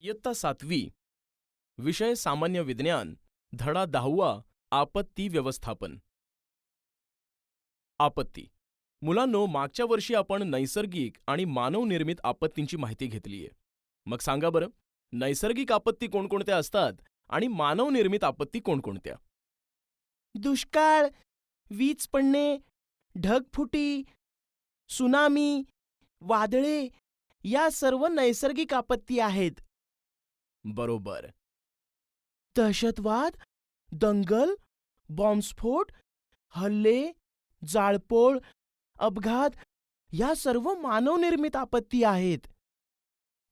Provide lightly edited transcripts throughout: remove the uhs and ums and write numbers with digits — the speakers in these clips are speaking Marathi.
इयत्ता 7वी, विषय सामान्य विज्ञान, धडा 10वा, आपत्ती व्यवस्थापन. आपत्ती. मुलांनो, मागच्या वर्षी आपण नैसर्गिक आणि मानवनिर्मित आपत्तींची माहिती घेतलीये. मग सांगा बरं, नैसर्गिक आपत्ती कोणकोणत्या असतात आणि मानवनिर्मित आपत्ती कोणकोणत्या? दुष्काळ, वीज पडणे, ढगफुटी, सुनामी, वादळे या सर्व नैसर्गिक आपत्ती आहेत. बरोबर. दहशतवाद, दंगल, बॉम्बस्फोट, हल्ले, जाळपोळ, अपघात या सर्व मानवनिर्मित आपत्ती आहेत.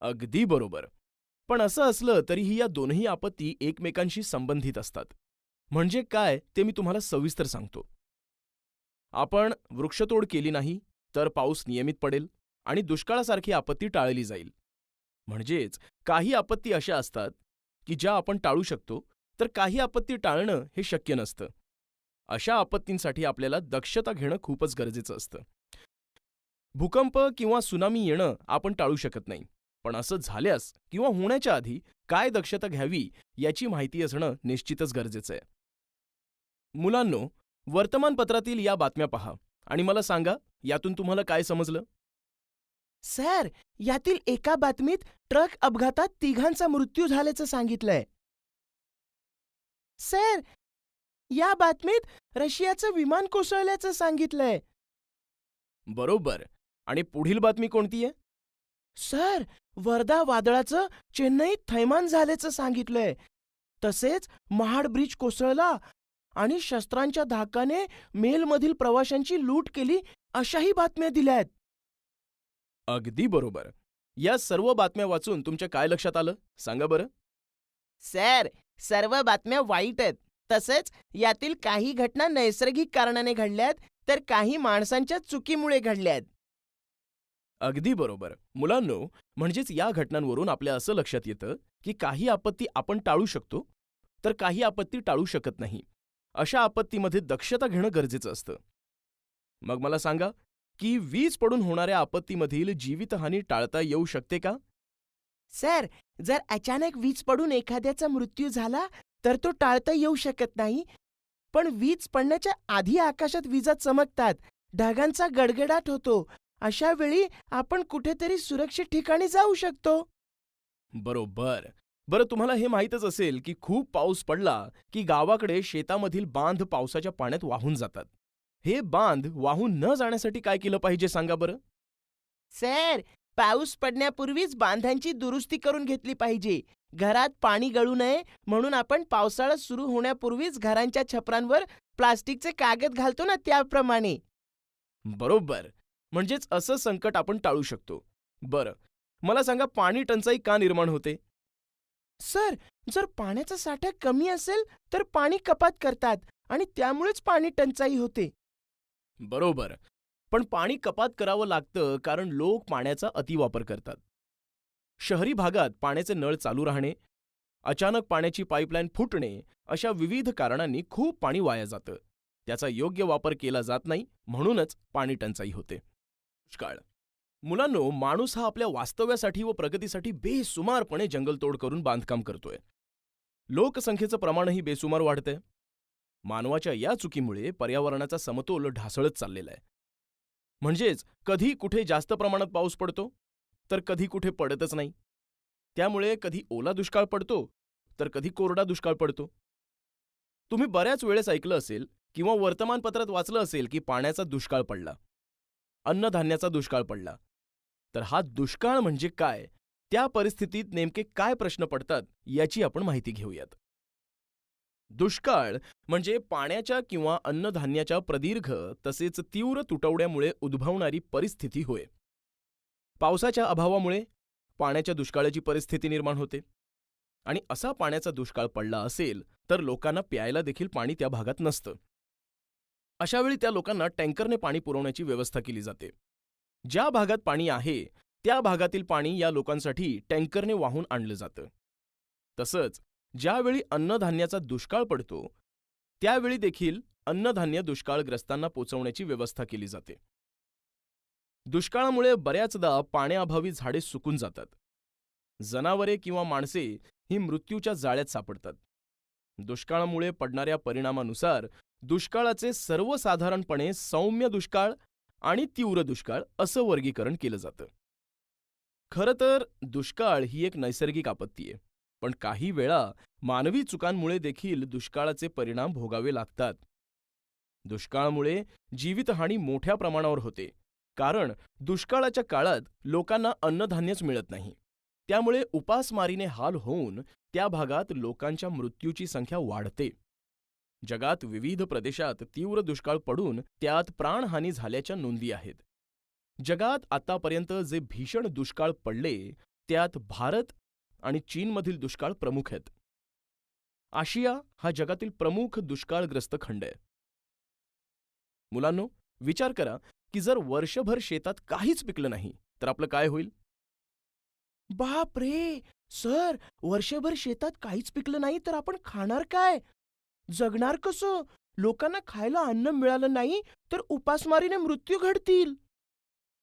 अगदी बरोबर. पण असं असलं तरीही या दोनही आपत्ती एकमेकांशी संबंधित असतात. म्हणजे काय ते मी तुम्हाला सविस्तर सांगतो. आपण वृक्षतोड केली नाही तर पाऊस नियमित पडेल आणि दुष्काळासारखी आपत्ती टाळली जाईल. म्हणजेच काही आपत्ती अशा असतात की ज्या आपण टाळू शकतो, तर काही आपत्ती टाळणं हे शक्य नसतं. अशा आपत्तींसाठी आपल्याला दक्षता घेणं खूपच गरजेचं असतं. भूकंप किंवा सुनामी येणं आपण टाळू शकत नाही, पण असं झाल्यास किंवा होण्याच्या आधी काय दक्षता घ्यावी याची माहिती असणं निश्चितच गरजेचं आहे. मुलांनो, वर्तमानपत्रातील या बातम्या पहा आणि मला सांगा, यातून तुम्हाला काय समजलं? सर, यातील एका बातमीत ट्रक अपघातात तिघांचा मृत्यू झाल्याचं सांगितलंय. सर, या बातमीत रशियाचं विमान कोसळल्याचं सांगितलंय. बरोबर. आणि पुढील बातमी कोणती आहे? सर, वर्धा वादळाचं चेन्नईत थैमान झाल्याचं सांगितलंय. तसेच महाड ब्रिज कोसळला आणि शस्त्रांच्या धाकाने मेलमधील प्रवाशांची लूट केली अशाही बातम्या दिल्यात. अगदी बरोबर. या सर्व बातम्या वाचून तुमच्या काय लक्षात आलं सांगा बरं? सर, सर्व बातम्या वाईट आहेत. तसेच यातील काही घटना नैसर्गिक कारणाने घडल्यात तर काही माणसांच्या चुकीमुळे घडल्यात. अगदी बरोबर. मुलांनो, म्हणजेच या घटनांवरून आपल्या असं लक्षात येतं की काही आपत्ती आपण टाळू शकतो, तर काही आपत्ती टाळू शकत नाही. अशा आपत्तीमध्ये दक्षता घेणं गरजेचं असतं. मग मला सांगा की वीज पडून होणाऱ्या आपत्तीमधील जीवितहानी टाळता येऊ शकते का? सर, जर अचानक वीज पडून एखाद्याचा मृत्यू झाला तर तो टाळता येऊ शकत नाही. पण वीज पडण्याच्या आधी आकाशात विजा चमकतात, ढगांचा गडगडाट होतो. अशा वेळी आपण कुठेतरी सुरक्षित ठिकाणी जाऊ शकतो. बरोबर. बरं, तुम्हाला हे माहीतच असेल की खूप पाऊस पडला की गावाकडे शेतामधील बांध पावसाच्या पाण्यात वाहून जातात. हे बांध वाहून न जाण्यासाठी काय केलं पाहिजे सांगा बरं? सर, पाऊस पडण्यापूर्वीच बांधांची दुरुस्ती करून घेतली पाहिजे. घरात पाणी गळू नये म्हणून आपण पावसाळा सुरू होण्यापूर्वीच घरांच्या छपरांवर प्लास्टिकचे कागद घालतो ना, त्याप्रमाणे. बरोबर. म्हणजेच असं संकट आपण टाळू शकतो. बरं, मला सांगा, पाणी टंचाई का निर्माण होते? सर, जर पाण्याचा साठा कमी असेल तर पाणी कपात करतात आणि त्यामुळेच पाणी टंचाई होते. बरोबर. पण पाणी कपात करावं लागतं कारण लोक पाण्याचा अतिवापर करतात. शहरी भागात पाण्याचे नळ चालू राहणे, अचानक पाण्याची पाईपलाईन फुटणे अशा विविध कारणांनी खूप पाणी वाया जातं. त्याचा योग्य वापर केला जात नाही, म्हणूनच पाणी टंचाई होते. दुष्काळ. मुलांनो, माणूस हा आपल्या वास्तव्यासाठी व प्रगतीसाठी बेसुमारपणे जंगलतोड करून बांधकाम करतोय. लोकसंख्येचं प्रमाणही बेसुमार वाढतंय. मानवाच्या या चुकीमुळे पर्यावरणाचा समतोल ढासळत चाललेला आहे. म्हणजेच कधी कुठे जास्त प्रमाणात पाऊस पडतो तर कधी कुठे पडतच नाही. त्यामुळे कधी ओला दुष्काळ पडतो तर कधी कोरडा दुष्काळ पडतो. तुम्ही बऱ्याच वेळेस ऐकलं असेल किंवा वर्तमानपत्रात वाचलं असेल की पाण्याचा दुष्काळ पडला, अन्नधान्याचा दुष्काळ पडला. तर हा दुष्काळ म्हणजे काय, त्या परिस्थितीत नेमके काय प्रश्न पडतात याची आपण माहिती घेऊयात. दुष्काळ म्हणजे पाण्याच्या किंवा अन्नधान्याच्या प्रदीर्घ तसेच तीव्र तुटवड्यामुळे उद्भवणारी परिस्थिती होय. पावसाच्या अभावामुळे पाण्याच्या दुष्काळाची परिस्थिती निर्माण होते आणि असा पाण्याचा दुष्काळ पडला असेल तर लोकांना प्यायला देखील पाणी त्या भागात नसतं. अशावेळी त्या लोकांना टँकरने पाणी पुरवण्याची व्यवस्था केली जाते. ज्या भागात पाणी आहे त्या भागातील पाणी या लोकांसाठी टँकरने वाहून आणलं जातं. तसंच ज्यावेळी अन्नधान्याचा दुष्काळ पडतो त्यावेळी देखील अन्नधान्य दुष्काळग्रस्तांना पोचवण्याची व्यवस्था केली जाते. दुष्काळामुळे बऱ्याचदा पाण्याअभावी झाडे सुकून जातात. जनावरे किंवा माणसे ही मृत्यूच्या जाळ्यात सापडतात. दुष्काळामुळे पडणाऱ्या परिणामानुसार दुष्काळाचे सर्वसाधारणपणे सौम्य दुष्काळ आणि तीव्र दुष्काळ असं वर्गीकरण केलं जातं. खरं तर दुष्काळ ही एक नैसर्गिक आपत्ती आहे, पण काही वेळा मानवी चुकांमुळे देखील दुष्काळाचे परिणाम भोगावे लागतात. दुष्काळामुळे जीवितहानी मोठ्या प्रमाणावर होते, कारण दुष्काळाच्या काळात लोकांना अन्नधान्यच मिळत नाही. त्यामुळे उपासमारीने हाल होऊन त्या भागात लोकांच्या मृत्यूची संख्या वाढते. जगात विविध प्रदेशात तीव्र दुष्काळ पडून त्यात प्राणहानी झाल्याच्या नोंदी आहेत. जगात आतापर्यंत जे भीषण दुष्काळ पडले त्यात भारत आणि चीनमधील दुष्काळ प्रमुख आहेत. आशिया हा जगातील प्रमुख दुष्काळग्रस्त खंड आहे. मुलांनो, विचार करा की जर वर्षभर शेतात काहीच पिकलं नाही तर आपलं काय होईल? बाप रे सर, वर्षभर शेतात काहीच पिकलं नाही तर आपण खाणार काय? जगणार कसं? लोकांना खायला अन्न मिळालं नाही तर उपासमारीने मृत्यू घडतील.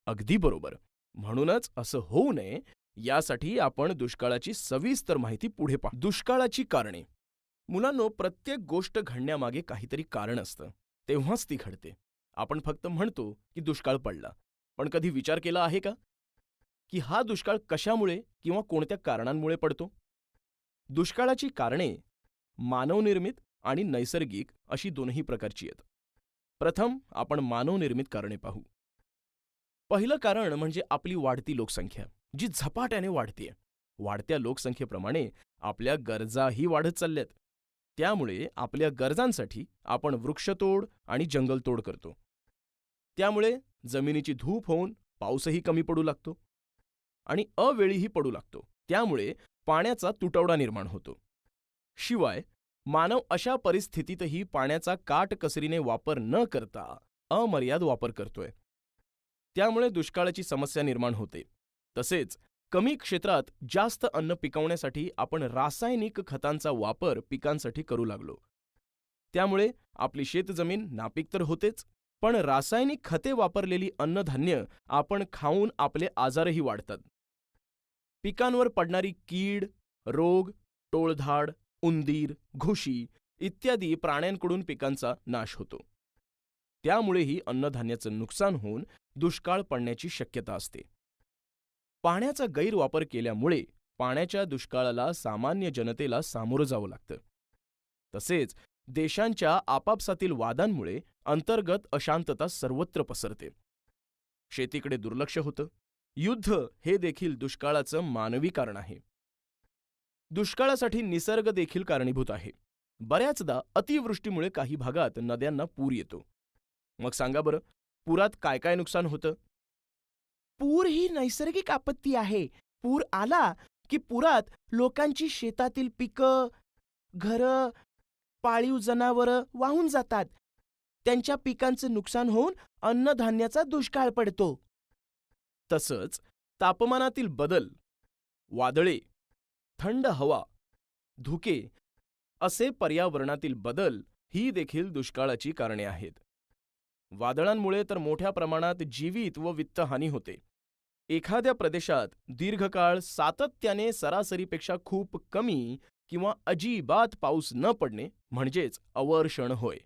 अगदी बरोबर. म्हणूनच असं होऊ नये यासाठी आपण दुष्काळाची सविस्तर माहिती पुढे पाहू. दुष्काळाची कारणे. मुलांनो, प्रत्येक गोष्ट घडण्यामागे काहीतरी कारण असतं, तेव्हाच ती घडते. आपण फक्त म्हणतो की दुष्काळ पडला, पण कधी विचार केला आहे का की हा दुष्काळ कशामुळे किंवा कोणत्या कारणांमुळे पडतो? दुष्काळाची कारणे मानवनिर्मित आणि नैसर्गिक अशी दोनही प्रकारची आहेत. प्रथम आपण मानवनिर्मित कारणे पाहू. पहिलं कारण म्हणजे आपली वाढती लोकसंख्या, जी झपाट्याने वाढतेय. वाढत्या लोकसंख्येप्रमाणे आपल्या गरजाही वाढत चालल्यात. त्यामुळे आपल्या गरजांसाठी आपण वृक्षतोड आणि जंगलतोड करतो. त्यामुळे जमिनीची धूप होऊन पाऊसही कमी पडू लागतो आणि अवेळीही पडू लागतो. त्यामुळे पाण्याचा तुटवडा निर्माण होतो. शिवाय मानव अशा परिस्थितीतही पाण्याचा काटकसरीने वापर न करता अमर्याद वापर करतोय. त्यामुळे दुष्काळाची समस्या निर्माण होते. तसेच कमी क्षेत्रात जास्त अन्न पिकवण्यासाठी आपण रासायनिक खतांचा वापर पिकांसाठी करू लागलो. त्यामुळे आपली शेतजमीन नापीक तर होतेच, पण रासायनिक खते वापरलेली अन्नधान्य आपण खाऊन आपले आजारही वाढतात. पिकांवर पडणारी कीड, रोग, टोळधाड, उंदीर, घुशी इत्यादी प्राण्यांकडून पिकांचा नाश होतो. त्यामुळेही अन्नधान्याचं नुकसान होऊन दुष्काळ पडण्याची शक्यता असते. पाण्याचा गैरवापर केल्यामुळे पाण्याच्या दुष्काळाला सामान्य जनतेला सामोरं जावं लागतं. तसेच देशांच्या आपापसातील वादांमुळे अंतर्गत अशांतता सर्वत्र पसरते. शेतीकडे दुर्लक्ष होतं. युद्ध हे देखील दुष्काळाचं मानवी कारण आहे. दुष्काळासाठी निसर्ग देखील कारणीभूत आहे. बऱ्याचदा अतिवृष्टीमुळे काही भागात नद्यांना पूर येतो. मग सांगा बरं, पुरात काय काय नुकसान होतं? पूर ही नैसर्गिक आपत्ती आहे. पूर आला की पुरात लोकांची शेतातील पिकं, घरं, पाळीव जनावरं वाहून जातात. त्यांच्या पिकांचं नुकसान होऊन अन्नधान्याचा दुष्काळ पडतो. तसंच तापमानातील बदल, वादळे, थंड हवा, धुके असे पर्यावरणातील बदल ही देखील दुष्काळाची कारणे आहेत. वादळांमुळे तर मोठ्या प्रमाणात जीवित व वित्तहानी होते. एखाद्या प्रदेशात दीर्घकाळ सातत्याने सरासरीपेक्षा खूप कमी किंवा अजिबात पाऊस न पडणे म्हणजेच अवर्षण होय.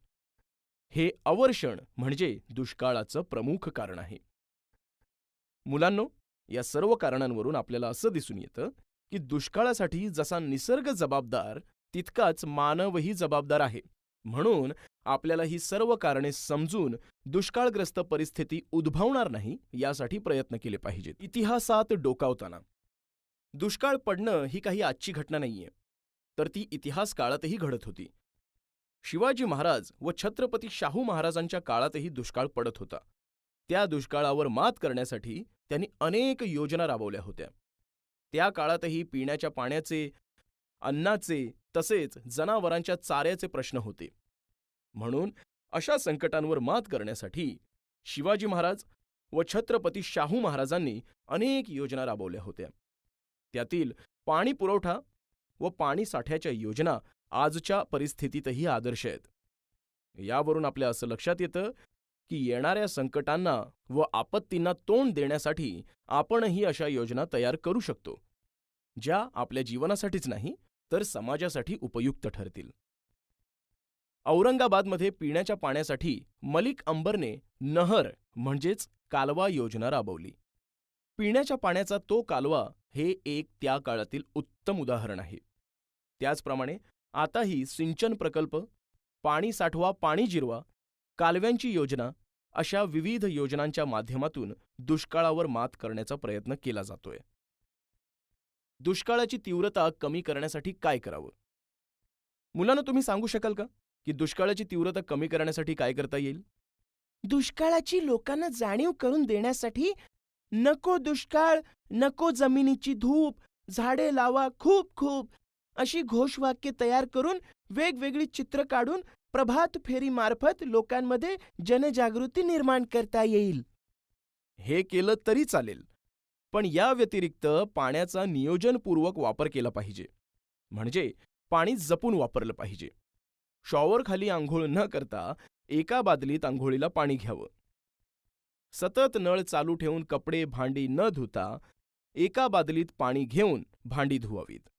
हे अवर्षण म्हणजे दुष्काळाचं प्रमुख कारण आहे. मुलांनो, या सर्व कारणांवरून आपल्याला असं दिसून येतं की दुष्काळासाठी जसा निसर्ग जबाबदार तितकाच मानवही जबाबदार आहे. म्हणून आपल्याला ही सर्व कारणे समजून दुष्काळग्रस्त परिस्थिती उद्भवणार नाही यासाठी प्रयत्न केले पाहिजेत. इतिहासात डोकावताना दुष्काळ पडणं ही काही आजची घटना नाहीये, तर ती इतिहास काळातही घडत होती. शिवाजी महाराज व छत्रपती शाहू महाराजांच्या काळातही दुष्काळ पडत होता. त्या दुष्काळावर मात करण्यासाठी त्यांनी अनेक योजना राबवल्या होत्या. त्या काळातही पिण्याच्या पाण्याचे, अन्नाचे तसेच जनावरांच्या चाऱ्याचे प्रश्न होते. म्हणून अशा संकटांवर मात करण्यासाठी शिवाजी महाराज व छत्रपती शाहू महाराजांनी अनेक योजना राबवल्या होत्या. त्यातील पाणी पुरवठा व पाणी साठ्याच्या योजना आजच्या परिस्थितीतही आदर्श आहेत. यावरून आपल्या असं लक्षात येतं की येणाऱ्या संकटांना व आपत्तींना तोंड देण्यासाठी आपणही अशा योजना तयार करू शकतो. ज्या आपल्या जीवनासाठीच नाही तर समाजासाठी उपयुक्त ठरतील. औरंगाबादमध्ये पिण्याच्या पाण्यासाठी मलिक अंबरने नहर म्हणजेच कालवा योजना राबवली. पिण्याच्या पाण्याचा तो कालवा हे एक त्या काळातील उत्तम उदाहरण आहे. त्याचप्रमाणे आताही सिंचन प्रकल्प, पाणी साठवा पाणी जिरवा, कालव्यांची योजना अशा विविध योजनांच्या माध्यमातून दुष्काळावर मात करण्याचा प्रयत्न केला जातोय. दुष्काळाची तीव्रता कमी करण्यासाठी काय करावं? मुलांनो, तुम्ही सांगू शकाल का की दुष्काळाची तीव्रता कमी करण्यासाठी काय करता येईल? दुष्काळाची लोकांना जाणीव करून देण्यासाठी नको दुष्काळ, नको जमिनीची धूप, झाडे लावा खूप खूप अशी घोषवाक्ये तयार करून वेगवेगळी चित्र काढून प्रभात फेरीमार्फत लोकांमध्ये जनजागृती निर्माण करता येईल. हे केलं तरी चालेल, पण या व्यतिरिक्त पाण्याचा नियोजनपूर्वक वापर केला पाहिजे. म्हणजे पाणी जपून वापरलं पाहिजे. शॉवरखाली आंघोळ न करता एका बादलीत आंघोळीला पाणी घ्यावं. सतत नळ चालू ठेवून कपडे भांडी न धुता एका बादलीत पाणी घेऊन भांडी धुवावीत.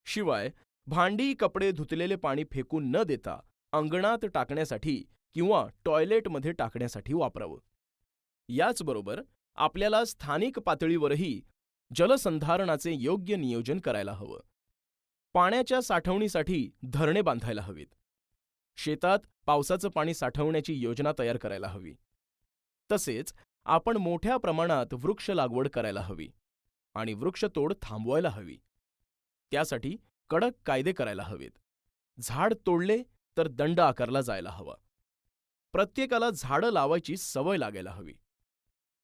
शिवाय भांडी कपडे धुतलेले पाणी फेकून न देता अंगणात टाकण्यासाठी किंवा टॉयलेटमध्ये टाकण्यासाठी वापरावं. याचबरोबर आपल्याला स्थानिक पातळीवरही जलसंधारणाचे योग्य नियोजन करायला हवं. पाण्याच्या साठवणीसाठी धरणे बांधायला हवीत. शेतात पावसाचं पाणी साठवण्याची योजना तयार करायला हवी. तसेच आपण मोठ्या प्रमाणात वृक्ष लागवड करायला हवी आणि वृक्षतोड थांबवायला हवी. त्यासाठी कडक कायदे करायला हवेत. झाड तोडले तर दंड आकारला जायला हवा. प्रत्येकाला झाडं लावायची सवय लागायला हवी.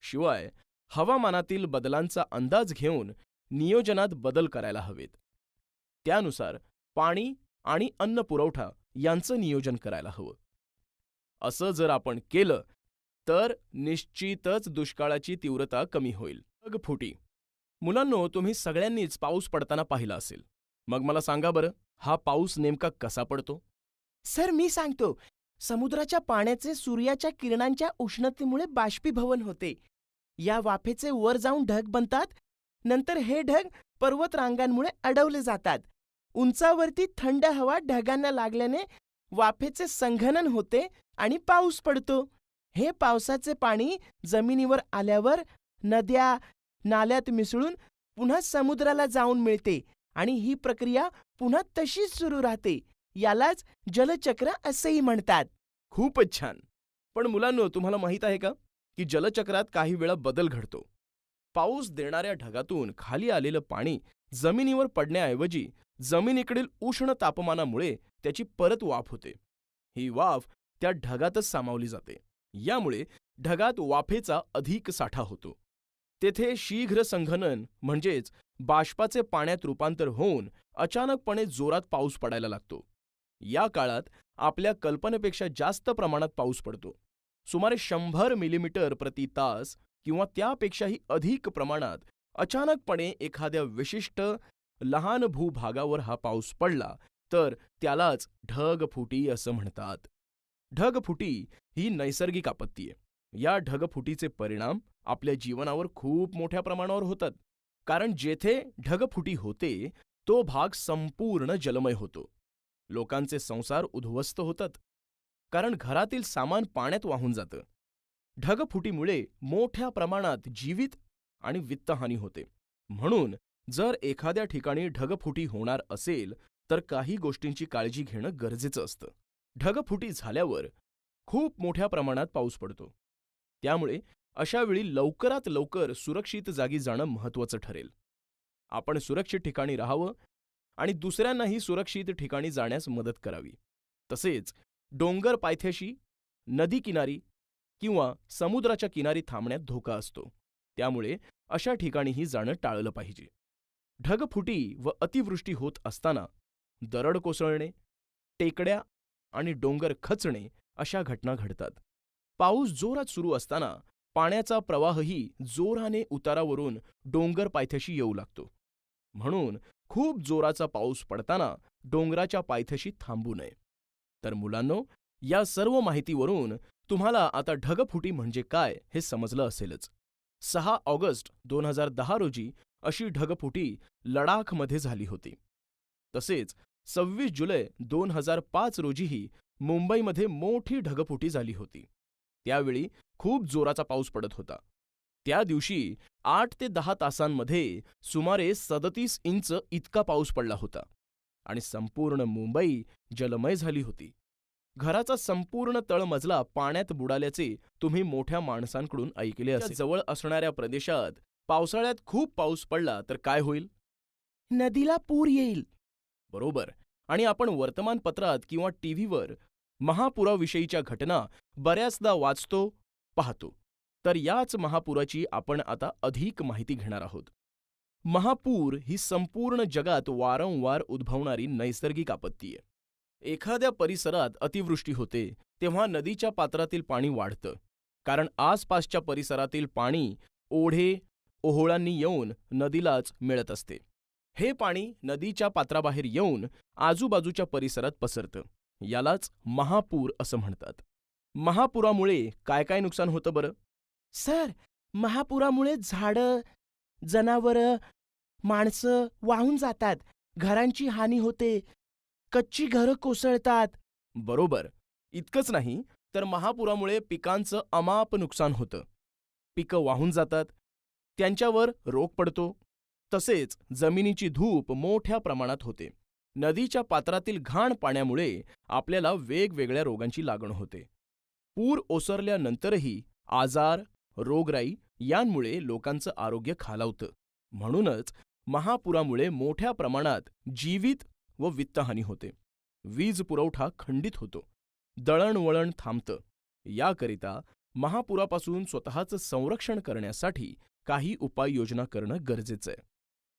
शिवाय हवामानातील बदलांचा अंदाज घेऊन नियोजनात बदल करायला हवेत. त्यानुसार पाणी आणि अन्न पुरवठा यांचं नियोजन करायला हवं. असं जर आपण केलं तर निश्चितच दुष्काळाची तीव्रता कमी होईल. ढगफुटी. मुलांनो, तुम्ही सगळ्यांनीच पाऊस पडताना पाहिला असेल. मग मला सांगा बरं, हा पाऊस नेमका कसा पडतो? सर, मी सांगतो. समुद्राच्या पाण्याचे सूर्याच्या किरणांच्या उष्णतेमुळे बाष्पीभवन होते. या वाफेचे वर जाऊन ढग बनतात. नंतर हे ढग पर्वतरांगांमुळे अडवले जातात. उंचावरती थंड हवा ढगांना लागल्याने वाफेचे संघनन होते आणि पाऊस पडतो. हे पावसाचे पाणी जमिनीवर आल्यावर नद्या, नाल्यात मिसळून पुन्हा समुद्राला जाऊन मिळते आणि ही प्रक्रिया पुन्हा तशीच सुरू राहते. यालाच जलचक्र असेही म्हणतात. खूपच छान. पण मुलांनो, तुम्हाला माहीत आहे का की जलचक्रात काही वेळा बदल घडतो. पाऊस देणाऱ्या ढगातून खाली आलेलं पाणी जमिनीवर पडण्याऐवजी जमिनीकडील उष्ण तापमानामुळे त्याची परत वाफ होते. ही वाफ त्या ढगातच सामावली जाते. यामुळे ढगात वाफेचा अधिक साठा होतो. तेथे शीघ्र संघनन म्हणजेच बाष्पाचे पाण्यात रूपांतर होऊन अचानकपणे जोरात पाऊस पडायला लागतो. या काळात आपल्या कल्पनेपेक्षा जास्त प्रमाणात पाऊस पडतो. सुमारे 100 मिलीमीटर प्रति तास किंवा त्यापेक्षाही अधिक प्रमाणात अचानकपणे एखाद्या विशिष्ट लहान भूभागावर हा पाऊस पडला तर त्यालाच ढगफुटी असं म्हणतात. ढगफुटी ही नैसर्गिक आपत्ती आहे. या ढगफुटीचे परिणाम आपल्या जीवनावर खूप मोठ्या प्रमाणावर होतात. कारण जेथे ढगफुटी होते तो भाग संपूर्ण जलमय होतो. लोकांचे संसार उद्ध्वस्त होतात. कारण घरातील सामान पाण्यात वाहून जातं. ढगफुटीमुळे मोठ्या प्रमाणात जीवित आणि वित्तहानी होते. म्हणून जर एखाद्या ठिकाणी ढगफुटी होणार असेल तर काही गोष्टींची काळजी घेणं गरजेचं असतं. ढगफुटी झाल्यावर खूप मोठ्या प्रमाणात पाऊस पडतो. त्यामुळे अशा वेळी लवकरात लवकर सुरक्षित जागी जाणं महत्त्वाचं ठरेल. आपण सुरक्षित ठिकाणी राहावं आणि दुसऱ्यांनाही सुरक्षित ठिकाणी जाण्यास मदत करावी. तसेच डोंगर पायथ्याशी, नदी किनारी किंवा समुद्राच्या किनारी थांबण्यात धोका असतो. त्यामुळे अशा ठिकाणीही जाणं टाळलं पाहिजे. ढगफुटी व अतिवृष्टी होत असताना दरड कोसळणे, टेकड्या आणि डोंगर खचणे अशा घटना घडतात. पाऊस जोरात सुरू असताना पाण्याचा प्रवाहही जोराने उतारावरून डोंगर पायथ्याशी येऊ लागतो. म्हणून खूप जोराचा पाऊस पडताना डोंगराच्या पायथ्याशी थांबू नये. तर मुलांनो, या सर्व माहितीवरून तुम्हाला आता ढगफुटी म्हणजे काय हे समजलं असेलच. 6 ऑगस्ट 2010 रोजी अशी ढगफुटी लडाखमध्ये झाली होती. तसेच 26 जुलै 2005 रोजीही मुंबईमध्ये मोठी ढगफुटी झाली होती. त्यावेळी खूप जोराचा पाऊस पडत होता. त्या दिवशी 8 ते 10 तासांमध्ये सुमारे 37 इंच इतका पाऊस पडला होता आणि संपूर्ण मुंबई जलमय झाली होती. घराचा संपूर्ण तळमजला पाण्यात बुडाल्याचे तुम्ही मोठ्या माणसांकडून ऐकले असेल. जवळ असणाऱ्या प्रदेशात पावसाळ्यात खूप पाऊस पडला तर काय होईल? नदीला पूर येईल. बरोबर. आणि आपण वर्तमानपत्रात किंवा टीव्हीवर महापुराविषयीच्या घटना बऱ्याचदा वाचतो, पाहतो. तर याच महापुराची आपण आता अधिक माहिती घेणार आहोत. महापूर ही संपूर्ण जगात वारंवार उद्भवणारी नैसर्गिक आपत्ती आहे. एखाद्या परिसरात अतिवृष्टी होते तेव्हा नदीच्या पात्रातील पाणी वाढतं, कारण आसपासच्या परिसरातील पाणी ओढे ओहोळांनी येऊन नदीलाच मिळत असते. हे पाणी नदीच्या पात्राबाहेर येऊन आजूबाजूच्या परिसरात पसरतं. यालाच महापूर असं म्हणतात. महापुरामुळे काय काय नुकसान होतं बरं? सर, महापुरामुळे झाडं, जनावरं, माणसं वाहून जातात. घरांची हानी होते. कच्ची घरं कोसळतात. बरोबर. इतकंच नाही तर महापुरामुळे पिकांचं अमाप नुकसान होतं. पिकं वाहून जातात, त्यांच्यावर रोग पडतो. तसेच जमिनीची धूप मोठ्या प्रमाणात होते. नदीच्या पात्रातील घाण पाण्यामुळे आपल्याला वेगवेगळ्या रोगांची लागण होते. पूर ओसरल्यानंतरही आजार, रोगराई यांमुळे लोकांचं आरोग्य खालावतं. म्हणूनच महापुरामुळे मोठ्या प्रमाणात जीवित व वित्तहानी होते. वीज पुरवठा खंडित होतो. दळणवळण थांबतं. याकरिता महापुरापासून स्वतःचं संरक्षण करण्यासाठी काही उपाययोजना करणं गरजेचं आहे.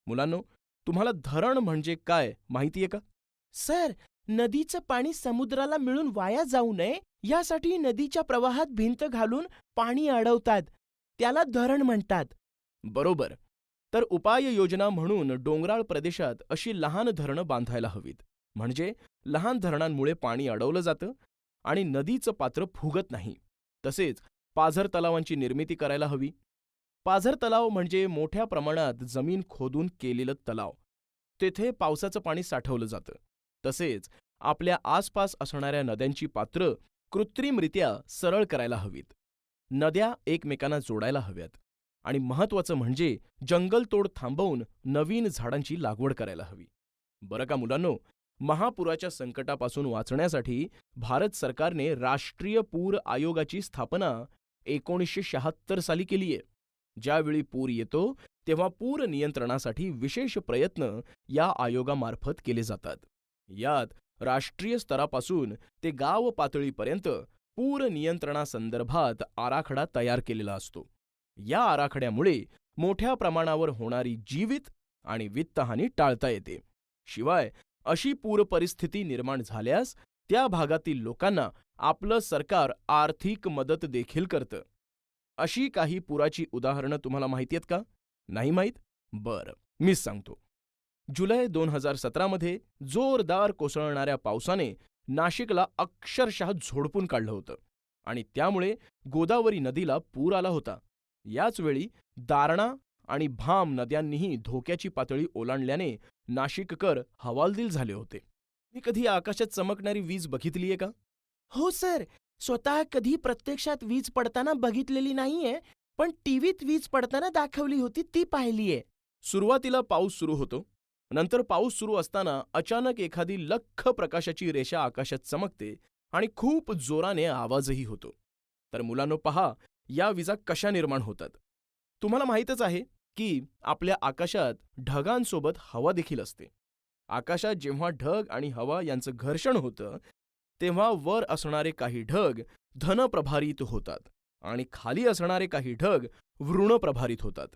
मुलांनो, तुम्हाला धरण म्हणजे काय माहितीये का? सर, नदीचं पाणी समुद्राला मिळून वाया जाऊ नये यासाठी नदीच्या प्रवाहात भिंत घालून पाणी अडवतात. त्याला धरण म्हणतात. बरोबर. तर उपाययोजना म्हणून डोंगराळ प्रदेशात अशी लहान धरणं बांधायला हवीत. म्हणजे लहान धरणांमुळे पाणी अडवलं जातं आणि नदीचं पात्र फुगत नाही. तसेच पाझर तलावांची निर्मिती करायला हवी. पाझर तलाव म्हणजे मोठ्या प्रमाणात जमीन खोदून केलेलं तलाव. तेथे पावसाचं पाणी साठवलं जातं. तसेच आपल्या आसपास असणाऱ्या नद्यांची पात्रं कृत्रिमरित्या सरळ करायला हवीत. नद्या एकमेकांना जोडायला हव्यात. आणि महत्त्वाचं म्हणजे जंगलतोड थांबवून नवीन झाडांची लागवड करायला हवी. बरं का मुलांनो, महापुराच्या संकटापासून वाचण्यासाठी भारत सरकारने राष्ट्रीय पूर आयोगाची स्थापना 1976 साली केली आहे. ज्यावेळी पूर येतो तेव्हा पूर नियंत्रणासाठी विशेष प्रयत्न या आयोगामार्फत केले जातात. यात राष्ट्रीय स्तरापासून ते गाव पातळीपर्यंत पूर नियंत्रणासंदर्भात आराखडा तयार केलेला असतो. या आराखड्यामुळे मोठ्या प्रमाणावर होणारी जीवित आणि वित्तहानी टाळता येते. शिवाय अशी पूर परिस्थिती निर्माण झाल्यास त्या भागातील लोकांना आपलं सरकार आर्थिक मदत देखील करतं. अशी काही पुराची उदाहरणं तुम्हाला माहिती आहेत का? नाही माहीत? बरं, मीच सांगतो. जुलै 2017 मध्ये जोरदार कोसळणाऱ्या पावसाने नाशिकला अक्षरशः झोडपून काढलं होतं आणि त्यामुळे गोदावरी नदीला पूर आला होता. याचवेळी दारणा आणि भाम नद्यांनीही धोक्याची पातळी ओलांडल्याने नाशिककर हवालदिल झाले होते. मी कधी आकाशात चमकणारी वीज बघितलीये का? हो सर, स्वतः कधी प्रत्यक्षात वीज पडताना बघितलेली नाहीये, पण टीव्हीत वीज पडताना दाखवली होती ती पाहिलीये. सुरुवातीला पाऊस सुरू होतो. नंतर पाऊस सुरू असताना अचानक एखादी लख्ख प्रकाशाची रेषा आकाशात चमकते आणि खूप जोराने आवाजही होतो. तर मुलांनो पहा, या विजा कशा निर्माण होतात. तुम्हाला माहीतच आहे की आपल्या आकाशात ढगांसोबत हवा देखील असते. आकाशात जेव्हा ढग आणि हवा यांचं घर्षण होतं तेव्हा वर असणारे काही ढग धनप्रभारित होतात आणि खाली असणारे काही ढग ऋणप्रभारित होतात.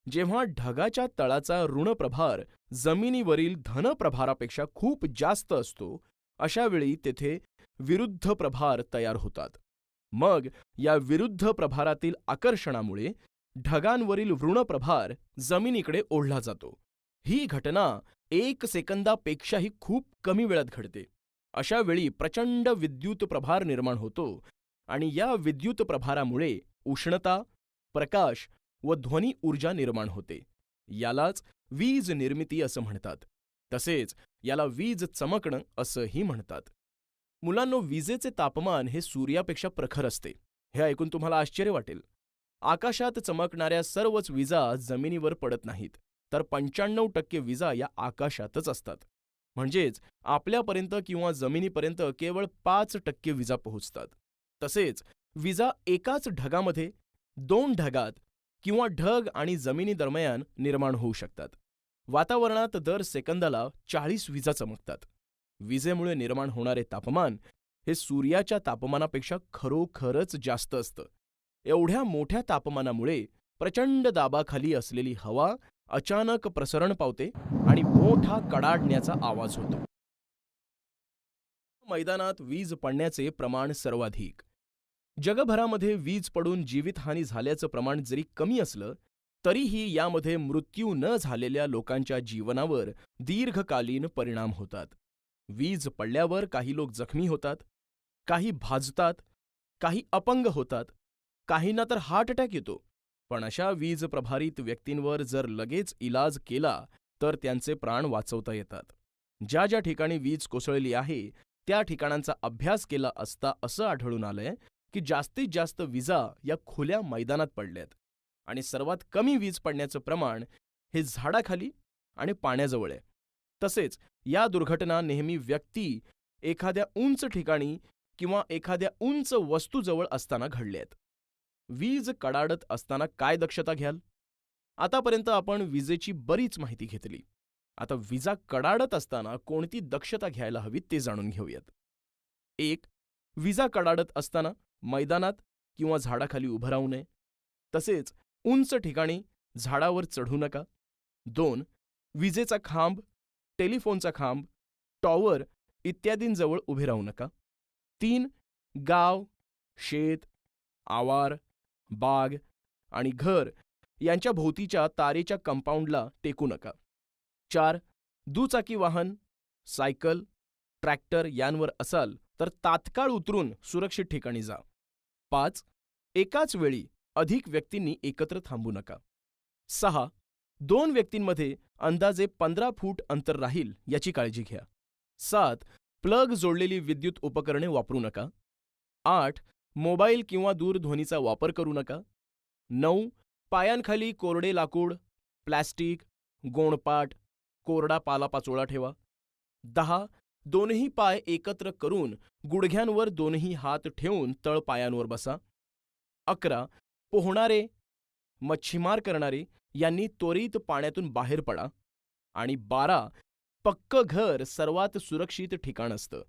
जेव्हा ढगाच्या तळाचा ऋणप्रभार जमिनीवरील धनप्रभारापेक्षा खूप जास्त असतो, अशावेळी तेथे विरुद्ध प्रभार तयार होतात. मग या विरुद्ध प्रभारातील आकर्षणामुळे ढगांवरील ऋणप्रभार जमिनीकडे ओढला जातो. ही घटना 1 सेकंदापेक्षाही खूप कमी वेळात घडते. अशा वेळी प्रचंड विद्युत प्रभार निर्माण होतो आणि या विद्युत प्रभारामुळे उष्णता, प्रकाश व ध्वनी ऊर्जा निर्माण होते. यालाच वीज निर्मिती असं म्हणतात. तसेच याला वीज चमकणं असंही म्हणतात. मुलांनो, विजेचे तापमान हे सूर्यापेक्षा प्रखर असते. हे ऐकून तुम्हाला आश्चर्य वाटेल. आकाशात चमकणाऱ्या सर्वच विजा जमिनीवर पडत नाहीत, तर 95% विजा या आकाशातच असतात. म्हणजेच आपल्यापर्यंत किंवा जमिनीपर्यंत केवळ 5% विजा पोहोचतात. तसेच विजा एकाच ढगामध्ये, 2 ढगात किंवा ढग आणि जमिनीदरम्यान निर्माण होऊ शकतात. वातावरणात दर सेकंदाला 40 विजा चमकतात. विजेमुळे निर्माण होणारे तापमान हे सूर्याच्या तापमानापेक्षा खरोखरच जास्त असतं. एवढ्या मोठ्या तापमानामुळे प्रचंड दाबाखाली असलेली हवा अचानक प्रसरण पावते आणि मोठा कडाडण्याचा आवाज होतो. मैदानात वीज पडण्याचे प्रमाण सर्वाधिक. जगभरामध्ये वीज पडून जीवितहानी झाल्याचं प्रमाण जरी कमी असलं, तरीही यामध्ये मृत्यू न झालेल्या लोकांच्या जीवनावर दीर्घकालीन परिणाम होतात. वीज पडल्यावर काही लोक जखमी होतात, काही भाजतात, काही अपंग होतात, काहींना तर हार्ट अटॅक येतो. पण अशा वीज प्रभारित व्यक्तींवर जर लगेच इलाज केला तर त्यांचे प्राण वाचवता येतात. ज्या ज्या ठिकाणी वीज कोसळली आहे त्या ठिकाणांचा अभ्यास केला असता असं आढळून आलंय की जास्तीत जास्त विजा या खुल्या मैदानात पडल्यात आणि सर्वात कमी वीज पडण्याचं प्रमाण हे झाडाखाली आणि पाण्याजवळ आहे. तसेच या दुर्घटना नेहमी व्यक्ती एखाद्या उंच ठिकाणी किंवा एखाद्या उंच वस्तूजवळ असताना घडल्यात. वीज कडाडत असताना काय दक्षता घ्याल? आतापर्यंत आपण विजेची बरीच माहिती घेतली. आता विजा कडाडत असताना कोणती दक्षता घ्यायला हवी ते जाणून घेऊयात. 1. विजा कडाडत असताना मैदानात किंवा झाडाखाली उभं राहू नये. तसेच उंच ठिकाणी झाडावर चढू नका. 2. विजेचा खांब, टेलिफोनचा खांब, टॉवर इत्यादींजवळ उभे राहू नका. 3. गाव, शेत, आवार, बाग आणि घर यांच्या भोवतीच्या तारेच्या कंपाऊंडला टेकू नका. 4. दुचाकी वाहन, सायकल, ट्रॅक्टर यांवर असाल तर तात्काळ उतरून सुरक्षित ठिकाणी जा. 5. एकाच वेळी अधिक व्यक्तींनी एकत्र थांबू नका. 6. 2 व्यक्तींमध्ये अंदाजे 15 फूट अंतर राहील याची काळजी घ्या. 7. प्लग जोडलेली विद्युत उपकरणे वापरू नका. 8. मोबाईल किंवा दूरध्वनीचा वापर करू नका. 9. पायांखाली कोरडे लाकूड, प्लॅस्टिक, गोणपाट, कोरडा पालापाचोळा ठेवा. 10. दोन्ही पाय एकत्र करून गुडघ्यांवर दोन्ही हात ठेवून तळ पायांवर बसा. 11. पोहणारे, मच्छीमार करणारे यांनी त्वरित पाण्यातून बाहेर पडा. आणि 12. पक्कं घर सर्वात सुरक्षित ठिकाण असतं,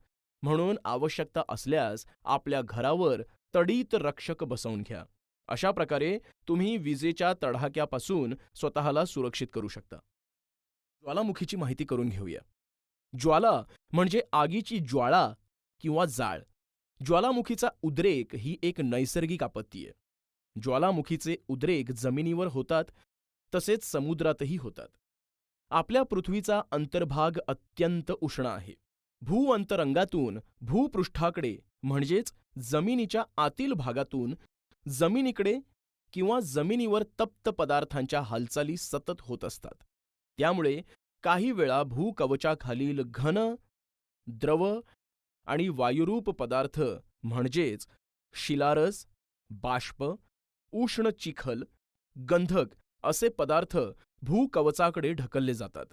म्हणून आवश्यकता असल्यास आपल्या घरावर तडीत रक्षक बसवून घ्या. अशा प्रकारे तुम्ही विजेच्या तडाख्यापासून स्वतःला सुरक्षित करू शकता. ज्वालामुखीची माहिती करून घेऊया. ज्वाला म्हणजे आगीची ज्वाळा किंवा जाळ. ज्वालामुखीचा उद्रेक ही एक नैसर्गिक आपत्ती आहे. ज्वालामुखीचे उद्रेक जमिनीवर होतात, तसेच समुद्रातही होतात. आपल्या पृथ्वीचा अंतर्भाग अत्यंत उष्ण आहे. भूअंतरंगातून भूपृष्ठाकडे म्हणजेच जमिनीच्या आतील भागातून जमिनीकडे किंवा जमिनीवर तप्त पदार्थांच्या हालचाली सतत होत असतात. त्यामुळे काही वेळा भूकवचाखालील घन, द्रव आणि वायुरूप पदार्थ म्हणजेच शिलारस, बाष्प, उष्ण चिखल, गंधक असे पदार्थ भूकवचाकडे ढकलले जातात.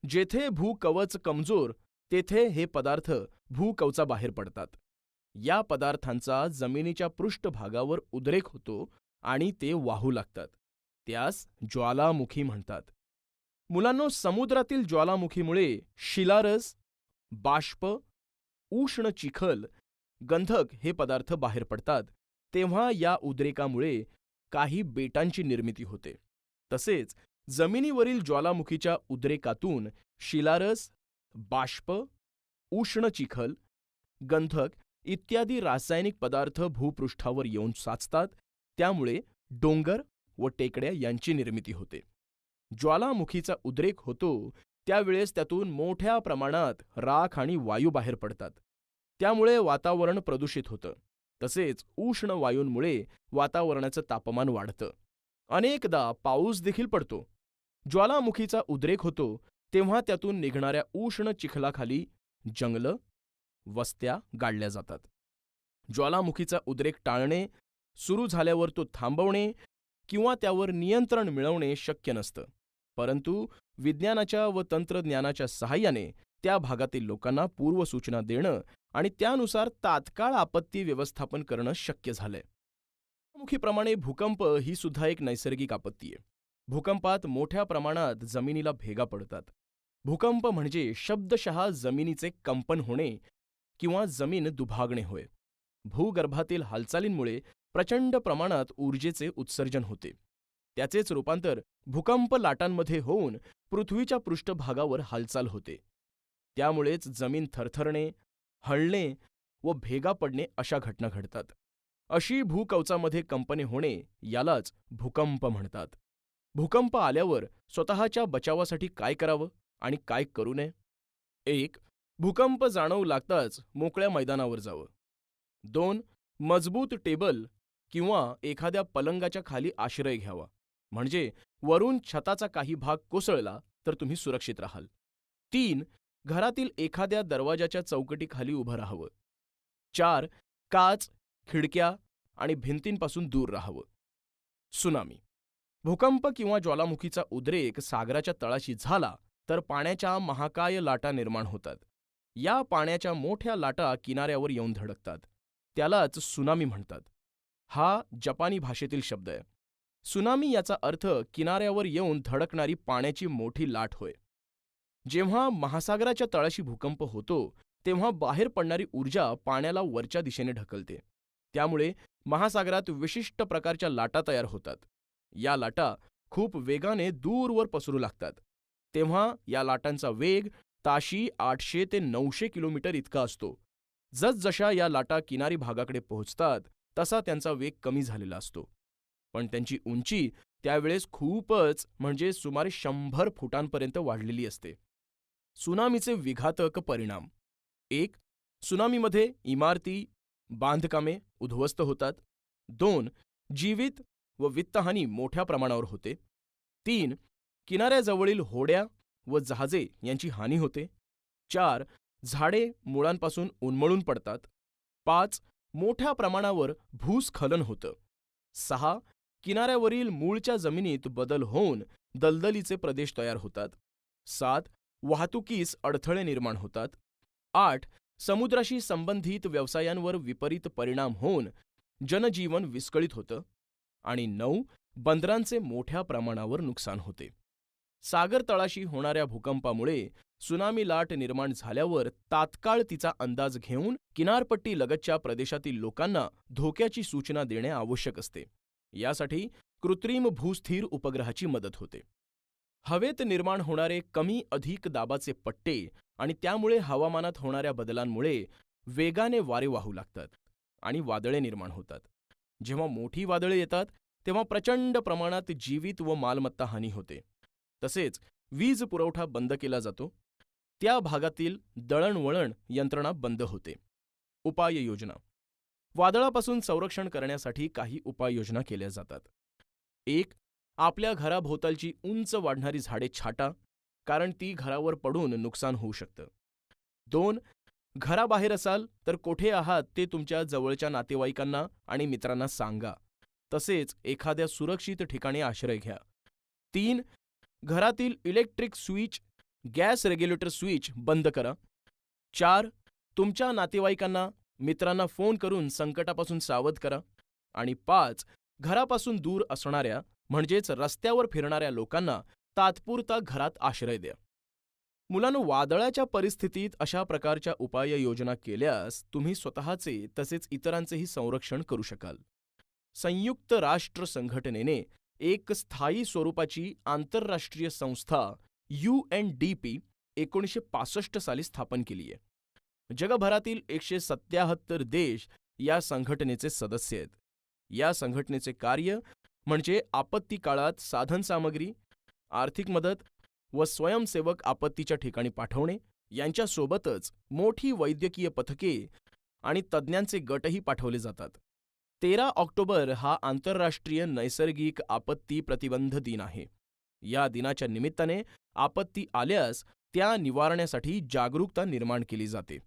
जेथे भूकवच कमजोर तेथे हे पदार्थ भूकवचाबाहेर पडतात. या पदार्थांचा जमिनीच्या पृष्ठभागावर उद्रेक होतो आणि ते वाहू लागतात. त्यास ज्वालामुखी म्हणतात. मुलांनो, समुद्रातील ज्वालामुखीमुळे शिलारस, बाष्प, उष्ण चिखल, गंधक हे पदार्थ बाहेर पडतात. तेव्हा या उद्रेकामुळे काही बेटांची निर्मिती होते. तसेच जमिनीवरील ज्वालामुखीच्या उद्रेकातून शिलारस, बाष्प, उष्ण चिखल, गंधक इत्यादी रासायनिक पदार्थ भूपृष्ठावर येऊन साचतात. त्यामुळे डोंगर व टेकड्या यांची निर्मिती होते. ज्वालामुखीचा उद्रेक होतो त्यावेळेस त्यातून मोठ्या प्रमाणात राख आणि वायू बाहेर पडतात. त्यामुळे वातावरण प्रदूषित होतं. तसेच उष्ण वायूंमुळे वातावरणाचं तापमान वाढतं. अनेकदा पाऊस देखील पडतो. ज्वालामुखीचा उद्रेक होतो तेव्हा त्यातून निघणाऱ्या उष्ण चिखलाखाली जंगलं, वस्त्या गाडल्या जातात. ज्वालामुखीचा उद्रेक टाळणे, सुरू झाल्यावर तो थांबवणे किंवा त्यावर नियंत्रण मिळवणे शक्य नसतं, परंतु विज्ञानाच्या व तंत्रज्ञानाच्या सहाय्याने त्या भागातील लोकांना पूर्वसूचना देणं आणि त्यानुसार तात्काळ आपत्ती व्यवस्थापन करणं शक्य झालंय. ज्वालामुखीप्रमाणे भूकंप ही सुद्धा एक नैसर्गिक आपत्ती आहे. भूकंपात मोठ्या प्रमाणात जमिनीला भेगा पडतात. भूकंप म्हणजे शब्दशः जमिनीचे कंपन होणे किंवा जमीन दुभागणे होय. भूगर्भातील हालचालींमुळे प्रचंड प्रमाणात ऊर्जेचे उत्सर्जन होते. त्याचेच रूपांतर भूकंप लाटांमध्ये होऊन पृथ्वीच्या पृष्ठभागावर हालचाल होते. त्यामुळेच जमीन थरथरणे, हलणे व भेगा पडणे अशा घटना घडतात. अशी भूकवचामध्ये कंपने होणे यालाच भूकंप म्हणतात. भूकंप आल्यावर स्वतःच्या बचावासाठी काय करावं आणि काय करू नये? 1. भूकंप जाणवू लागताच मोकळ्या मैदानावर जावं. 2. मजबूत टेबल किंवा एखाद्या पलंगाच्या खाली आश्रय घ्यावा, म्हणजे वरून छताचा काही भाग कोसळला तर तुम्ही सुरक्षित राहाल. 3. घरातील एखाद्या दरवाजाच्या चौकटीखाली उभं राहावं. 4. काच, खिडक्या आणि भिंतींपासून दूर राहावं. सुनामी. भूकंप किंवा ज्वालामुखीचा उद्रेक सागराच्या तळाशी झाला तर पाण्याच्या महाकाय लाटा निर्माण होतात. या पाण्याच्या मोठ्या लाटा किनाऱ्यावर येऊन धडकतात. त्यालाच सुनामी म्हणतात. हा जपानी भाषेतील शब्द आहे. सुनामी याचा अर्थ किनाऱ्यावर येऊन धडकणारी पाण्याची मोठी लाट होय. जेव्हा महासागराच्या तळाशी भूकंप होतो तेव्हा बाहेर पडणारी ऊर्जा पाण्याला वरच्या दिशेने ढकलते. त्यामुळे महासागरात विशिष्ट प्रकारच्या लाटा तयार होतात. या लाटा खूप वेगाने दूरवर पसरू लागतात. तेव्हा या लाटांचा वेग ताशी 800 ते 900 किलोमीटर इतका असतो. जसजशा या लाटा किनारी भागाकडे पोहोचतात तसा त्यांचा वेग कमी झालेला असतो, पण त्यांची उंची त्यावेळेस खूपच म्हणजे सुमारे 100 फुटांपर्यंत वाढलेली असते. सुनामीचे विघातक परिणाम. 1. सुनामीमध्ये इमारती, बांधकामे उद्ध्वस्त होतात. 2. जीवित व वित्तहानी मोठ्या प्रमाणावर होते. 3. किनाऱ्याजवळील होड्या व जहाजे यांची हानी होते. 4. झाडे मुळांपासून उन्मळून पडतात. 5. मोठ्या प्रमाणावर भूस्खलन होतं. 6. किनाऱ्यावरील मूळच्या जमिनीत बदल होऊन दलदलीचे प्रदेश तयार होतात. 7. वाहतुकीस अडथळे निर्माण होतात. 8. समुद्राशी संबंधित व्यवसायांवर विपरीत परिणाम होऊन जनजीवन विस्कळीत होतं. आणि 9. बंदरांचे मोठ्या प्रमाणावर नुकसान होते. सागर तळाशी होणाऱ्या भूकंपामुळे सुनामी लाट निर्माण झाल्यावर तात्काळ तिचा अंदाज घेऊन किनारपट्टी लगतच्या प्रदेशातील लोकांना धोक्याची सूचना देणे आवश्यक असते. यासाठी कृत्रिम भूस्थिर उपग्रहाची मदत होते. हवेत निर्माण होणारे कमी अधिक दाबाचे पट्टे आणि त्यामुळे हवामानात होणाऱ्या बदलांमुळे वेगाने वारे वाहू लागतात आणि वादळे निर्माण होतात. जेव्हा मोठी वादळे येतात तेव्हा प्रचंड प्रमाणात जीवित व मालमत्ता हानी होते. तसेच वीज पुरवठा बंद केला जातो. त्या भागातील दळणवळण यंत्रणा बंद होते. उपाययोजना. वादळापासून संरक्षण करण्यासाठी काही उपाययोजना केल्या जातात. 1. आपल्या घराभोवतालची उंच वाढणारी झाडे छाटा, कारण ती घरावर पडून नुकसान होऊ शकतं. 2. घराबाहेर असाल तर कोठे आहात ते तुमच्या जवळच्या नातेवाईकांना आणि मित्रांना सांगा. तसेच एखाद्या सुरक्षित ठिकाणी आश्रय घ्या. 3. घरातील electric switch, gas regulator switch बंद करा. 4. तुमच्या नातेवाईकांना, मित्रांना फोन करून संकटापासून सावध करा. आणि 5. घरापासून दूर असणाऱ्या म्हणजेच रस्त्यावर फिरणाऱ्या लोकांना तात्पुरता घरात आश्रय द्या. मुलांनो, वादळाच्या परिस्थितीत अशा प्रकारच्या उपाययोजना केल्यास तुम्ही स्वतःचे तसेच इतरांचेही संरक्षण करू शकाल. संयुक्त राष्ट्र संघटनेने एक स्थायी स्वरूपाची आंतरराष्ट्रीय संस्था UNDP 1965 साली स्थापन केली आहे. जगभरातील 177 देश या संघटनेचे सदस्य आहेत. या संघटनेचे कार्य म्हणजे आपत्ती काळात साधनसामग्री, आर्थिक मदत व स्वयंसेवक आपत्तीच्या ठिकाणी पाठवणे यांच्यासोबतच मोठी वैद्यकीय पथके आणि तज्ज्ञांचे गटही पाठवले जातात. 13 ऑक्टोबर हा आंतरराष्ट्रीय नैसर्गिक आपत्ती प्रतिबंध दिन आहे. या दिनाच्या निमित्ताने आपत्ती आल्यास त्या निवारण्यासाठी जागरूकता निर्माण केली जाते.